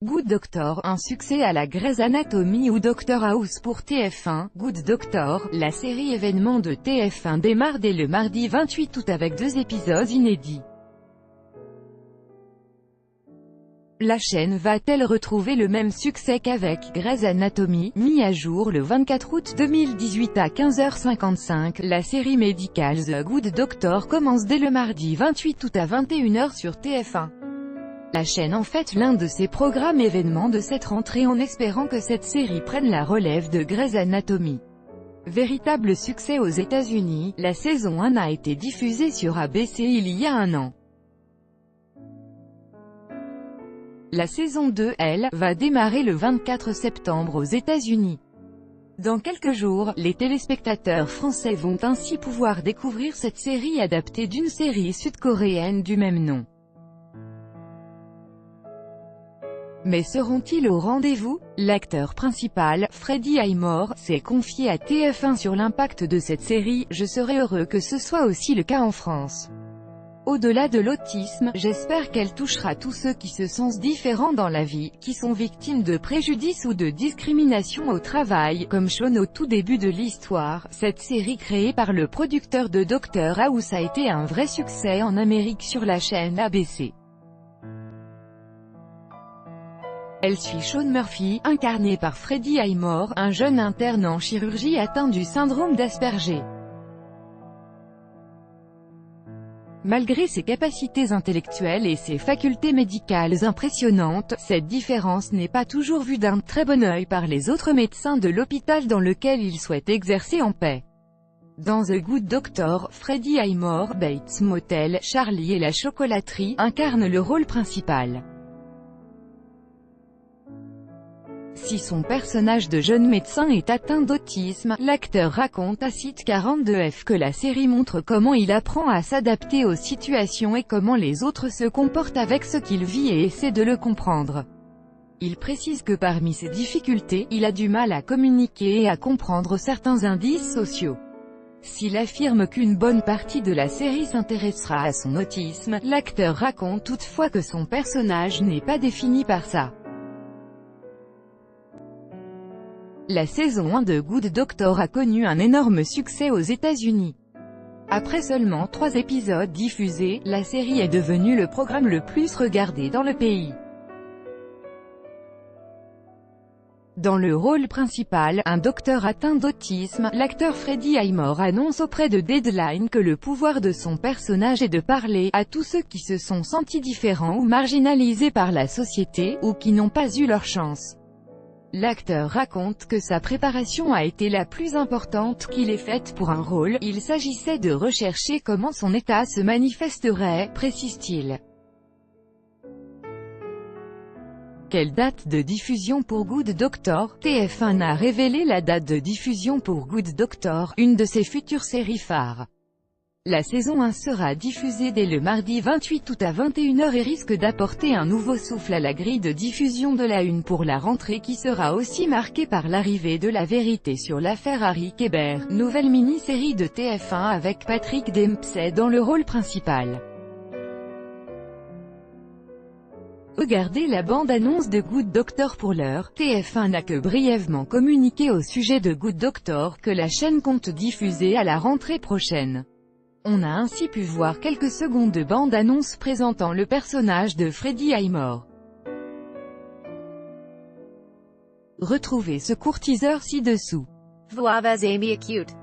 Good Doctor, un succès à la Grey's Anatomy ou Dr House pour TF1. Good Doctor, la série événement de TF1 démarre dès le mardi 28 août avec 2 épisodes inédits. La chaîne va-t-elle retrouver le même succès qu'avec Grey's Anatomy, mis à jour le 24 août 2018 à 15h55, la série médicale The Good Doctor commence dès le mardi 28 août à 21h sur TF1. La chaîne en fait l'un de ses programmes événements de cette rentrée en espérant que cette série prenne la relève de Grey's Anatomy. Véritable succès aux États-Unis, la saison 1 a été diffusée sur ABC il y a un an. La saison 2, elle, va démarrer le 24 septembre aux États-Unis. Dans quelques jours, les téléspectateurs français vont ainsi pouvoir découvrir cette série adaptée d'une série sud-coréenne du même nom. Mais seront-ils au rendez-vous? L'acteur principal, Freddie Highmore, s'est confié à TF1 sur l'impact de cette série. « Je serais heureux que ce soit aussi le cas en France. Au-delà de l'autisme, j'espère qu'elle touchera tous ceux qui se sentent différents dans la vie, qui sont victimes de préjudices ou de discrimination au travail, comme Sean au tout début de l'histoire. » Cette série créée par le producteur de Dr House a été un vrai succès en Amérique sur la chaîne ABC. Elle suit Sean Murphy, incarné par Freddie Highmore, un jeune interne en chirurgie atteint du syndrome d'Asperger. Malgré ses capacités intellectuelles et ses facultés médicales impressionnantes, cette différence n'est pas toujours vue d'un très bon œil par les autres médecins de l'hôpital dans lequel il souhaite exercer en paix. Dans The Good Doctor, Freddie Highmore, Bates Motel, Charlie et la chocolaterie, incarne le rôle principal. Si son personnage de jeune médecin est atteint d'autisme, l'acteur raconte à Site 42F que la série montre comment il apprend à s'adapter aux situations et comment les autres se comportent avec ce qu'il vit et essaie de le comprendre. Il précise que parmi ses difficultés, il a du mal à communiquer et à comprendre certains indices sociaux. S'il affirme qu'une bonne partie de la série s'intéressera à son autisme, l'acteur raconte toutefois que son personnage n'est pas défini par ça. La saison 1 de Good Doctor a connu un énorme succès aux États-Unis. Après seulement 3 épisodes diffusés, la série est devenue le programme le plus regardé dans le pays. Dans le rôle principal, un docteur atteint d'autisme, l'acteur Freddie Highmore annonce auprès de Deadline que le pouvoir de son personnage est de parler à tous ceux qui se sont sentis différents ou marginalisés par la société, ou qui n'ont pas eu leur chance. L'acteur raconte que sa préparation a été la plus importante qu'il ait faite pour un rôle. Il s'agissait de rechercher comment son état se manifesterait, précise-t-il. Quelle date de diffusion pour Good Doctor? TF1 a révélé la date de diffusion pour Good Doctor, une de ses futures séries phares. La saison 1 sera diffusée dès le mardi 28 août à 21h et risque d'apporter un nouveau souffle à la grille de diffusion de la Une pour la rentrée qui sera aussi marquée par l'arrivée de la vérité sur l'affaire Harry Kéber, nouvelle mini-série de TF1 avec Patrick Dempsey dans le rôle principal. Regardez la bande-annonce de Good Doctor. Pour l'heure, TF1 n'a que brièvement communiqué au sujet de Good Doctor que la chaîne compte diffuser à la rentrée prochaine. On a ainsi pu voir quelques secondes de bande-annonce présentant le personnage de Freddie Highmore. Retrouvez ce court teaser ci-dessous. Vuavas Amy Acute.